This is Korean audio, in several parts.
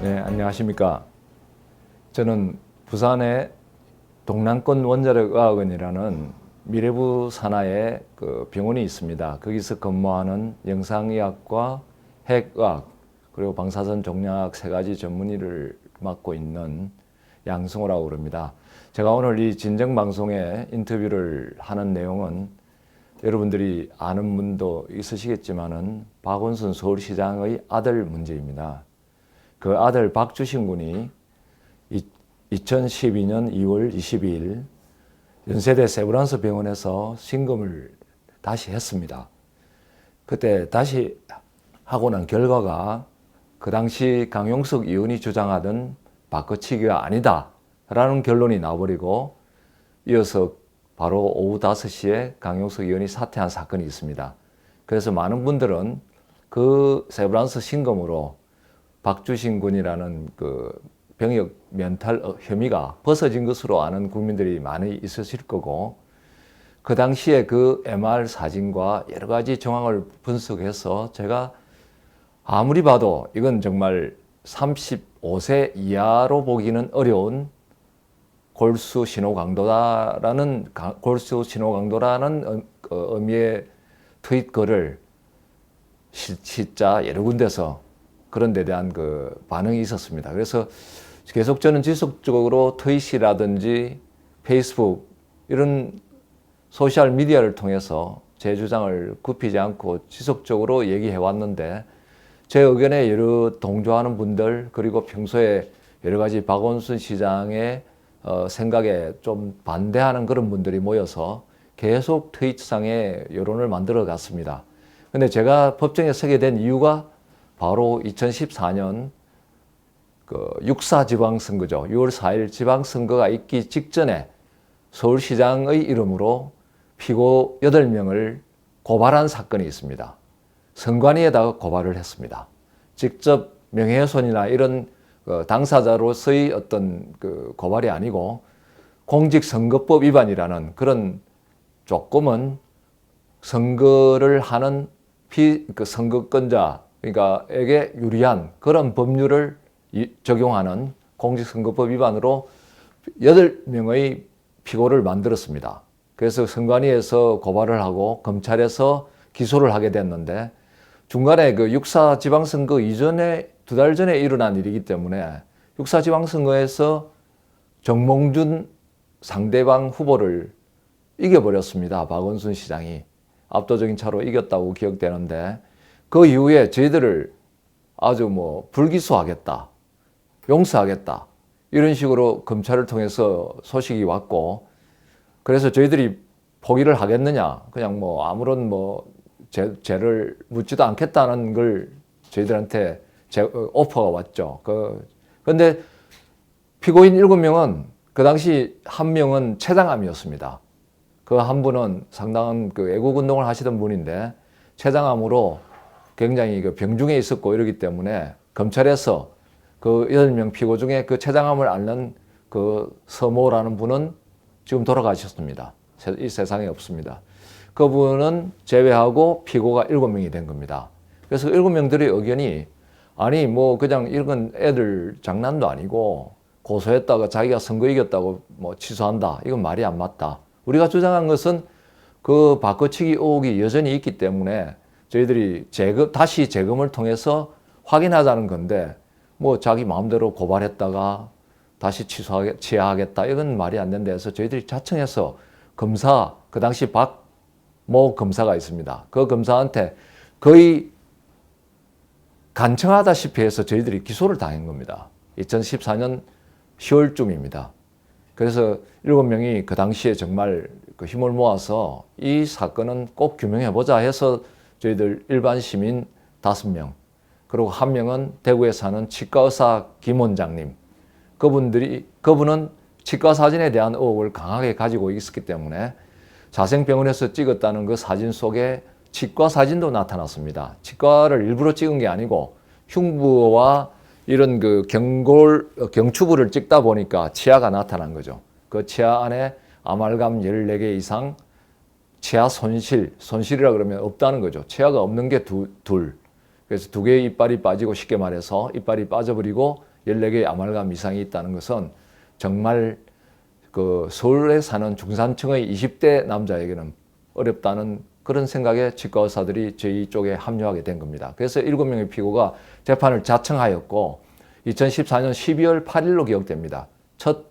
네, 안녕하십니까. 저는 부산의 동남권 원자력의학원이라는 미래부 산하에 그 병원이 있습니다. 거기서 근무하는 영상의학과 핵의학 그리고 방사선 종양학 세 가지 전문의를 맡고 있는 양승호라고 그럽니다. 제가 오늘 이 진정 방송에 인터뷰를 하는 내용은 여러분들이 아는 분도 있으시겠지만은 박원순 서울시장의 아들 문제입니다. 그 아들 박주신 군이 2012년 2월 22일 연세대 세브란스 병원에서 신금을 다시 했습니다. 그때 다시 하고 난 결과가 그 당시 강용석 의원이 주장하던 바꿔치기가 아니다라는 결론이 나버리고 이어서 바로 오후 5시에 강용석 의원이 사퇴한 사건이 있습니다. 그래서 많은 분들은 그 세브란스 신금으로 박주신 군이라는 그 병역 면탈 혐의가 벗어진 것으로 아는 국민들이 많이 있으실 거고, 그 당시에 그 MR 사진과 여러 가지 정황을 분석해서 제가 아무리 봐도 이건 정말 35세 이하로 보기는 어려운 골수 신호 강도라는 의미의 트윗 글을 시자 여러 군데서 그런 데 대한 그 반응이 있었습니다. 그래서 계속 저는 지속적으로 트윗이라든지 페이스북 이런 소셜 미디어를 통해서 제 주장을 굽히지 않고 지속적으로 얘기해 왔는데, 제 의견에 여러 동조하는 분들, 그리고 평소에 여러 가지 박원순 시장의 생각에 좀 반대하는 그런 분들이 모여서 계속 트윗상에 여론을 만들어 갔습니다. 근데 제가 법정에 서게 된 이유가 바로 2014년 그 6.4 지방선거죠. 6월 4일 지방선거가 있기 직전에 서울시장의 이름으로 피고 8명을 고발한 사건이 있습니다. 선관위에다가 고발을 했습니다. 직접 명예훼손이나 이런 당사자로서의 어떤 그 고발이 아니고 공직선거법 위반이라는 그런 조금은 선거를 하는 선거권자 그러니까에게 유리한 그런 법률을 적용하는 공직선거법 위반으로 8명의 피고를 만들었습니다. 그래서 선관위에서 고발을 하고 검찰에서 기소를 하게 됐는데, 중간에 그 6.4 지방선거 이전에 2달 전에 일어난 일이기 때문에 6.4 지방선거에서 정몽준 상대방 후보를 이겨버렸습니다. 박원순 시장이 압도적인 차로 이겼다고 기억되는데, 그 이후에 저희들을 아주 불기소하겠다, 용서하겠다 이런 식으로 검찰을 통해서 소식이 왔고, 그래서 저희들이 포기를 하겠느냐, 그냥 아무런 죄를 묻지도 않겠다는 걸 저희들한테 오퍼가 왔죠. 근데 피고인 7명은 그 당시 한 명은 췌장암이었습니다. 그 한 분은 상당한 그 애국운동을 하시던 분인데 췌장암으로 굉장히 그 병중에 있었고 이러기 때문에 검찰에서 그 8명 피고 중에 그 췌장암을 앓는 그 서모라는 분은 지금 돌아가셨습니다. 이 세상에 없습니다. 그분은 제외하고 피고가 7명이 된 겁니다. 그래서 7명들의 의견이 아니 그냥 이건 애들 장난도 아니고 고소했다가 자기가 선거 이겼다고 취소한다. 이건 말이 안 맞다. 우리가 주장한 것은 그 바꿔치기 의혹이 여전히 있기 때문에 저희들이 다시 재검을 통해서 확인하자는 건데, 자기 마음대로 고발했다가 다시 취하하겠다. 이건 말이 안 된다 해서 저희들이 자청해서 검사, 그 당시 박모 검사가 있습니다. 그 검사한테 거의 간청하다시피 해서 저희들이 기소를 당한 겁니다. 2014년 10월쯤입니다. 그래서 7명이 그 당시에 정말 그 힘을 모아서 이 사건은 꼭 규명해보자 해서 저희들 일반 시민 5명, 그리고 1명은 대구에 사는 치과의사 김 원장님, 그분은 치과 사진에 대한 의혹을 강하게 가지고 있었기 때문에 자생병원에서 찍었다는 그 사진 속에 치과 사진도 나타났습니다. 치과를 일부러 찍은 게 아니고 흉부와 이런 그 경추부를 찍다 보니까 치아가 나타난 거죠. 그 치아 안에 아말감 14개 이상, 치아 손실이라 그러면 없다는 거죠. 치아가 없는 게 둘. 그래서 2개의 이빨이 빠지고, 쉽게 말해서 이빨이 빠져버리고 14개의 아말감 이상이 있다는 것은 정말 그 서울에 사는 중산층의 20대 남자에게는 어렵다는 그런 생각에 치과 의사들이 저희 쪽에 합류하게 된 겁니다. 그래서 7명의 피고가 재판을 자청하였고 2014년 12월 8일로 기억됩니다. 첫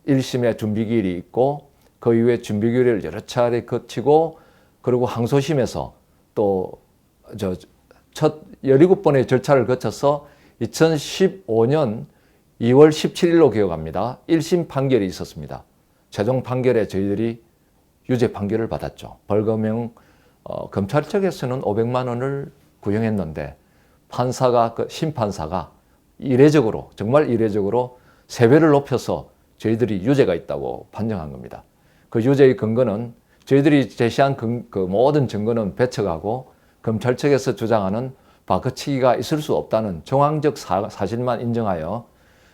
1심의 준비기일이 있고 그 이후에 준비기일을 여러 차례 거치고 그리고 항소심에서 또 첫 17번의 절차를 거쳐서 2015년 2월 17일로 기억합니다. 1심 판결이 있었습니다. 최종 판결에 저희들이 유죄 판결을 받았죠. 벌금형 검찰 측에서는 500만 원을 구형했는데 판사가 심판사가 이례적으로 정말 이례적으로 3배를 높여서 저희들이 유죄가 있다고 판정한 겁니다. 그 유죄의 근거는 저희들이 제시한 그 모든 증거는 배척하고 검찰 측에서 주장하는 바꿔치기가 있을 수 없다는 정황적 사실만 인정하여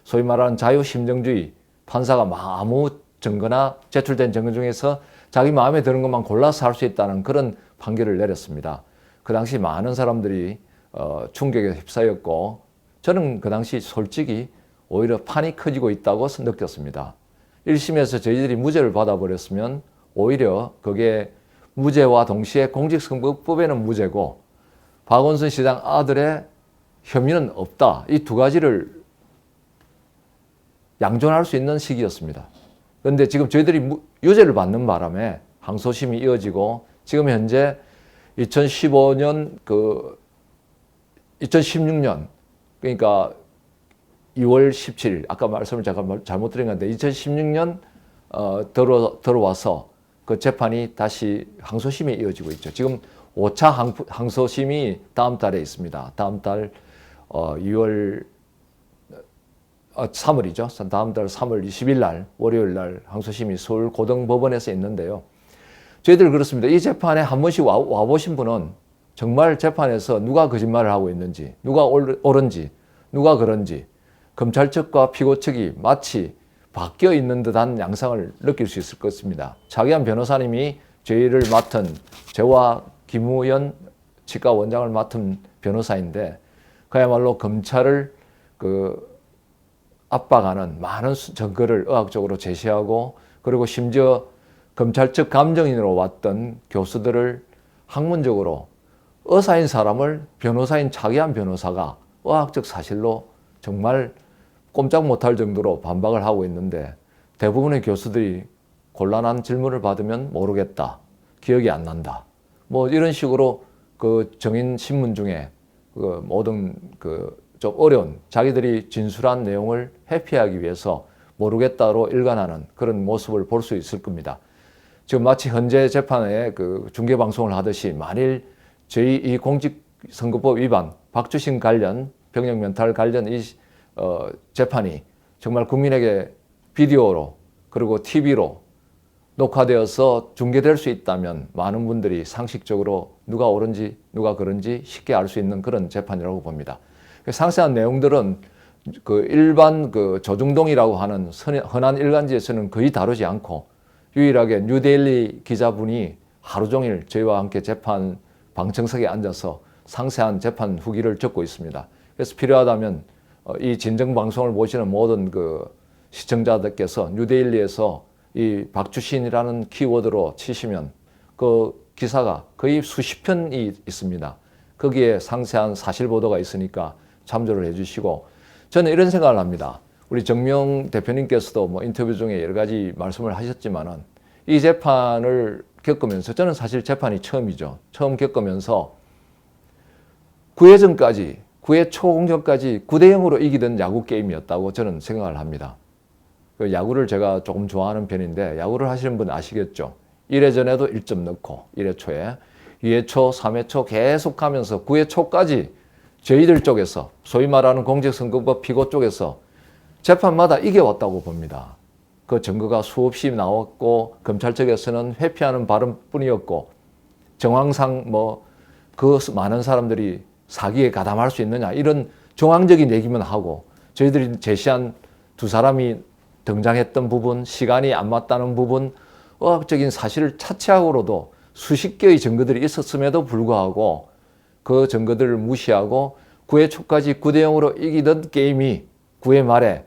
소위 말하는 자유심정주의 판사가 아무 증거나 제출된 증거 중에서 자기 마음에 드는 것만 골라서 할 수 있다는 그런 판결을 내렸습니다. 그 당시 많은 사람들이 충격에 휩싸였고 저는 그 당시 솔직히 오히려 판이 커지고 있다고 느꼈습니다. 1심에서 저희들이 무죄를 받아버렸으면 오히려 그게 무죄와 동시에 공직선거법에는 무죄고 박원순 시장 아들의 혐의는 없다. 이 두 가지를 양존할 수 있는 시기였습니다. 그런데 지금 저희들이 유죄를 받는 바람에 항소심이 이어지고 지금 현재 2016년 그러니까 2월 17일 아까 말씀을 잠깐 잘못 드린 건데 2016년 들어와서 그 재판이 다시 항소심이 이어지고 있죠. 지금 5차 항소심이 다음 달에 있습니다. 다음 달 3월이죠. 다음 달 3월 20일 날 월요일 날 항소심이 서울 고등법원에서 있는데요. 저희들 그렇습니다. 이 재판에 한 번씩 와보신 분은 정말 재판에서 누가 거짓말을 하고 있는지, 누가 옳은지, 누가 그런지 검찰 측과 피고 측이 마치 바뀌어 있는 듯한 양상을 느낄 수 있을 것입니다. 차기한 변호사님이 저희를 맡은 저와 김우연 치과 원장을 맡은 변호사인데 그야말로 검찰을 압박하는 많은 증거를 의학적으로 제시하고 그리고 심지어 검찰 측 감정인으로 왔던 교수들을 학문적으로 의사인 사람을 변호사인 차기한 변호사가 의학적 사실로 정말 꼼짝 못할 정도로 반박을 하고 있는데 대부분의 교수들이 곤란한 질문을 받으면 모르겠다, 기억이 안 난다, 뭐 이런 식으로 그 정인 신문 중에 그 모든 좀 어려운 자기들이 진술한 내용을 회피하기 위해서 모르겠다로 일관하는 그런 모습을 볼 수 있을 겁니다. 지금 마치 현재 재판에 그 중계 방송을 하듯이 만일 저희 이 공직선거법 위반 박주신 관련 병역 멘탈 관련 이 재판이 정말 국민에게 비디오로 그리고 TV로 녹화되어서 중계될 수 있다면 많은 분들이 상식적으로 누가 옳은지 누가 그런지 쉽게 알 수 있는 그런 재판이라고 봅니다. 상세한 내용들은 그 일반 조중동이라고 하는 흔한 일간지에서는 거의 다루지 않고 유일하게 뉴데일리 기자분이 하루 종일 저희와 함께 재판 방청석에 앉아서 상세한 재판 후기를 적고 있습니다. 그래서 필요하다면 이 진정 방송을 보시는 모든 시청자들께서 뉴데일리에서 이 박주신이라는 키워드로 치시면 그 기사가 거의 수십 편이 있습니다. 거기에 상세한 사실 보도가 있으니까 참조를 해주시고 저는 이런 생각을 합니다. 우리 정명 대표님께서도 뭐 인터뷰 중에 여러 가지 말씀을 하셨지만은 이 재판을 겪으면서 저는 사실 재판이 처음이죠. 처음 겪으면서 9회전까지 9회 초공전까지 9대0으로 이기던 야구 게임이었다고 저는 생각을 합니다. 그 야구를 제가 조금 좋아하는 편인데 야구를 하시는 분 아시겠죠? 1회전에도 1점 넣고 1회 초에 2회 초, 3회 초 계속 가면서 9회 초까지 저희들 쪽에서 소위 말하는 공직선거법 피고 쪽에서 재판마다 이겨왔다고 봅니다. 그 증거가 수없이 나왔고 검찰 측에서는 회피하는 발언뿐이었고 정황상 그 많은 사람들이 사기에 가담할 수 있느냐 이런 정황적인 얘기만 하고 저희들이 제시한 두 사람이 등장했던 부분, 시간이 안 맞다는 부분, 의학적인 사실을 차치하고로도 수십 개의 증거들이 있었음에도 불구하고 그 증거들을 무시하고 9회 초까지 9대0으로 이기던 게임이 9회 말에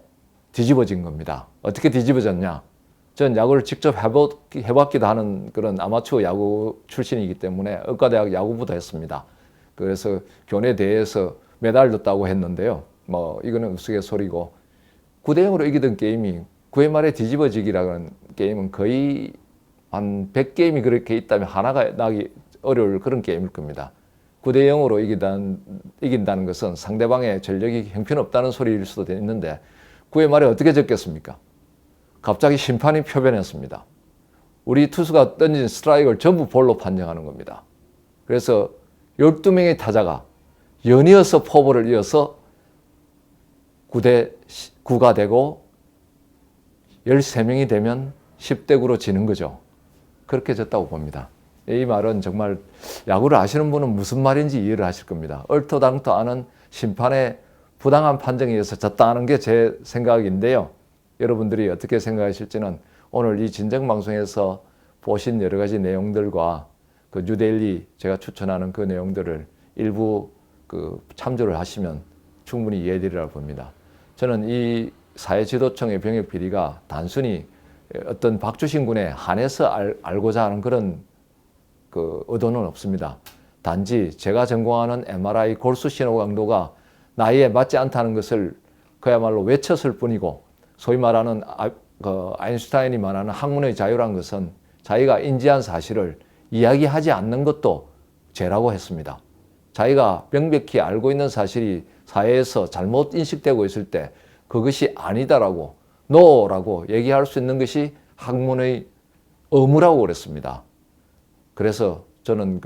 뒤집어진 겁니다. 어떻게 뒤집어졌냐? 전 야구를 직접 해봤기도 하는 그런 아마추어 야구 출신이기 때문에 의과대학 야구부도 했습니다. 그래서 교내 대회에서 메달도 따고 했는데요. 뭐 이거는 우스갯소리고 9대0으로 이기던 게임이 9회 말에 뒤집어지기라는 게임은 거의 한 100게임이 그렇게 있다면 하나가 나기 어려울 그런 게임일 겁니다. 9대0으로 이긴다는 것은 상대방의 전력이 형편없다는 소리일 수도 있는데 9회 말에 어떻게 졌겠습니까? 갑자기 심판이 표변했습니다. 우리 투수가 던진 스트라이크를 전부 볼로 판정하는 겁니다. 그래서 12명의 타자가 연이어서 포볼을 이어서 9대9가 되고 13명이 되면 10대9로 지는 거죠. 그렇게 졌다고 봅니다. 이 말은 정말 야구를 아시는 분은 무슨 말인지 이해를 하실 겁니다. 얼토당토 않은 심판의 부당한 판정에 의해서 졌다는 게 제 생각인데요. 여러분들이 어떻게 생각하실지는 오늘 이 진정방송에서 보신 여러 가지 내용들과 그 뉴데일리 제가 추천하는 그 내용들을 일부 참조를 하시면 충분히 이해되리라고 봅니다. 저는 이 사회지도청의 병역 비리가 단순히 어떤 박주신 군에 한해서 알고자 하는 그런 의도는 없습니다. 단지 제가 전공하는 MRI 골수 신호 강도가 나이에 맞지 않다는 것을 그야말로 외쳤을 뿐이고, 소위 말하는 아인슈타인이 말하는 학문의 자유란 것은 자기가 인지한 사실을 이야기하지 않는 것도 죄라고 했습니다. 자기가 명백히 알고 있는 사실이 사회에서 잘못 인식되고 있을 때 그것이 아니다라고 no라고 얘기할 수 있는 것이 학문의 의무라고 그랬습니다. 그래서 저는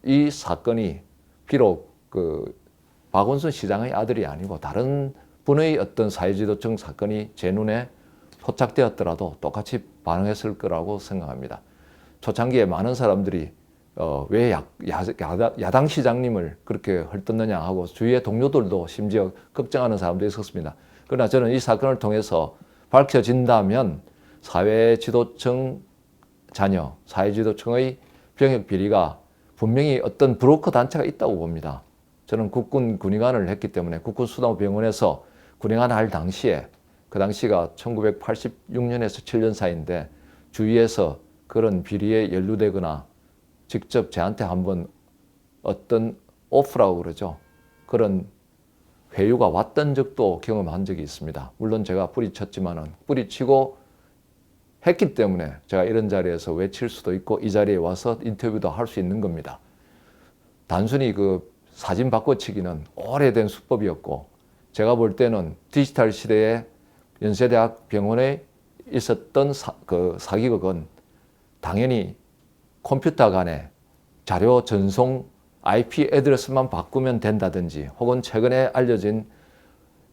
이 사건이 비록 박원순 시장의 아들이 아니고 다른 분의 어떤 사회지도청 사건이 제 눈에 포착되었더라도 똑같이 반응했을 거라고 생각합니다. 초창기에 많은 사람들이 왜 야당 시장님을 그렇게 헐뜯느냐 하고 주위의 동료들도 심지어 걱정하는 사람도 있었습니다. 그러나 저는 이 사건을 통해서 밝혀진다면 사회지도청 자녀, 사회지도청의 병역 비리가 분명히 어떤 브로커 단체가 있다고 봅니다. 저는 국군 군의관을 했기 때문에 국군수도병원에서 군의관 할 당시에, 그 당시가 1986년에서 7년 사이인데 주위에서 그런 비리에 연루되거나 직접 저한테 한번 어떤 오프라고 그러죠. 그런 회유가 왔던 적도 경험한 적이 있습니다. 물론 제가 뿌리쳤지만은 뿌리치고 했기 때문에 제가 이런 자리에서 외칠 수도 있고 이 자리에 와서 인터뷰도 할 수 있는 겁니다. 단순히 사진 바꿔치기는 오래된 수법이었고, 제가 볼 때는 디지털 시대에 연세대학 병원에 있었던 사기극은 당연히 컴퓨터 간에 자료 전송 IP 애드레스만 바꾸면 된다든지, 혹은 최근에 알려진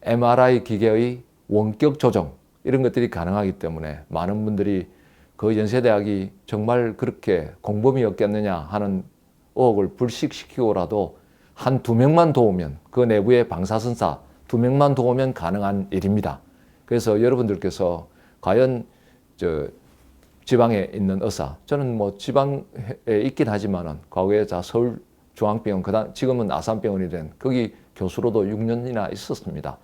MRI 기계의 원격 조정, 이런 것들이 가능하기 때문에 많은 분들이 그 연세대학이 정말 그렇게 공범이었겠느냐 하는 의혹을 불식시키고라도 한 2명만 도우면, 그 내부의 방사선사 2명만 도우면 가능한 일입니다. 그래서 여러분들께서 과연 지방에 있는 의사, 저는 뭐 지방에 있긴 하지만은 과거에 서울중앙병원, 지금은 아산병원이 된 거기 교수로도 6년이나 있었습니다.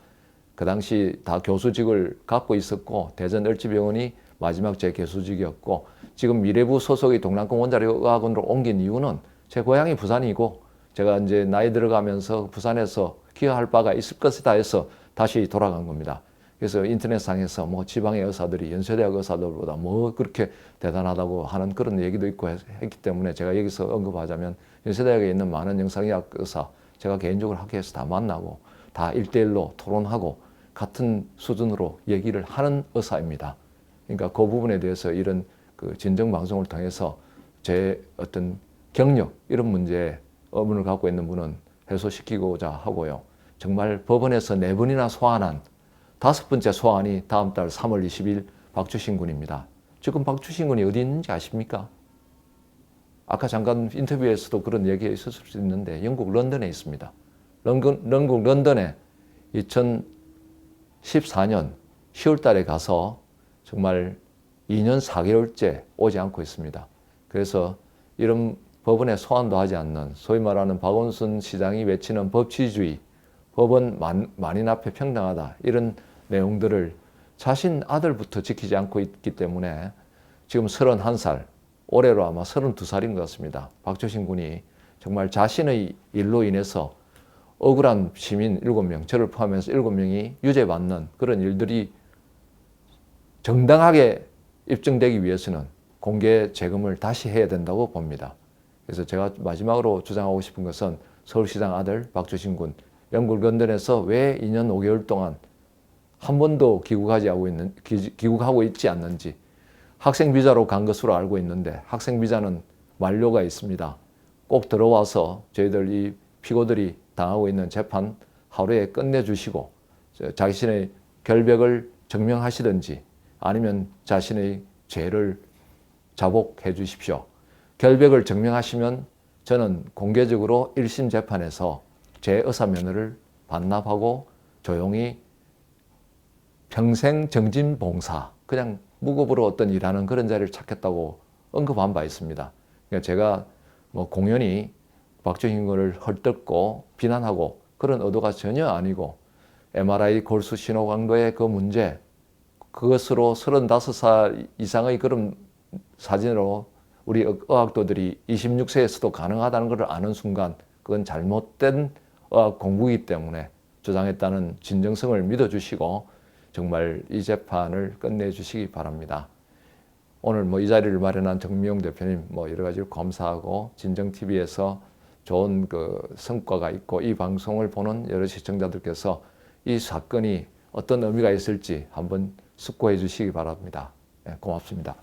그 당시 다 교수직을 갖고 있었고, 대전을지병원이 마지막 제 교수직이었고, 지금 미래부 소속의 동남권 원자력의학원으로 옮긴 이유는 제 고향이 부산이고, 제가 이제 나이 들어가면서 부산에서 기여할 바가 있을 것이다 해서 다시 돌아간 겁니다. 그래서 인터넷상에서 뭐 지방의 의사들이 연세대학 의사들보다 뭐 그렇게 대단하다고 하는 그런 얘기도 있고 했기 때문에 제가 여기서 언급하자면, 연세대학에 있는 많은 영상의학 의사 제가 개인적으로 학회에서 다 만나고 다 1대1로 토론하고 같은 수준으로 얘기를 하는 의사입니다. 그러니까 그 부분에 대해서 이런 진정방송을 통해서 제 어떤 경력, 이런 문제에 의문을 갖고 있는 분은 해소시키고자 하고요. 정말 법원에서 4번이나 소환한 5번째 소환이 다음 달 3월 20일 박주신 군입니다. 지금 박주신 군이 어디 있는지 아십니까? 아까 잠깐 인터뷰에서도 그런 얘기가 있었을 수 있는데 영국 런던에 있습니다. 영국 런던에 2014년 10월 달에 가서 정말 2년 4개월째 오지 않고 있습니다. 그래서 이런 법원에 소환도 하지 않는, 소위 말하는 박원순 시장이 외치는 법치주의, 법은 만인 앞에 평등하다 이런 내용들을 자신 아들부터 지키지 않고 있기 때문에 지금 31살, 올해로 아마 32살인 것 같습니다. 박주신 군이 정말 자신의 일로 인해서 억울한 시민 7명, 저를 포함해서 7명이 유죄받는 그런 일들이 정당하게 입증되기 위해서는 공개 재검을 다시 해야 된다고 봅니다. 그래서 제가 마지막으로 주장하고 싶은 것은 서울시장 아들 박주신 군, 영국런던에서 왜 2년 5개월 동안 한 번도 귀국하고 있지 않는지, 학생 비자로 간 것으로 알고 있는데 학생 비자는 만료가 있습니다. 꼭 들어와서 저희들 이 피고들이 당하고 있는 재판 하루에 끝내주시고 자신의 결백을 증명하시든지 아니면 자신의 죄를 자복해 주십시오. 결백을 증명하시면 저는 공개적으로 1심 재판에서 제 의사면허를 반납하고 조용히 평생 정진봉사, 그냥 무급으로 어떤 일하는 그런 자리를 찾겠다고 언급한 바 있습니다. 그러니까 제가 뭐 공연히 박주신 군을 헐뜯고 비난하고 그런 의도가 전혀 아니고 MRI 골수 신호 강도의 그 문제, 그것으로 35살 이상의 그런 사진으로 우리 의학도들이 26세에서도 가능하다는 것을 아는 순간 그건 잘못된 의학 공부이기 때문에 주장했다는 진정성을 믿어주시고 정말 이 재판을 끝내주시기 바랍니다. 오늘 뭐 이 자리를 마련한 정미용 대표님 뭐 여러 가지를 감사하고 진정TV에서 좋은 그 성과가 있고 이 방송을 보는 여러 시청자들께서 이 사건이 어떤 의미가 있을지 한번 숙고해 주시기 바랍니다. 네, 고맙습니다.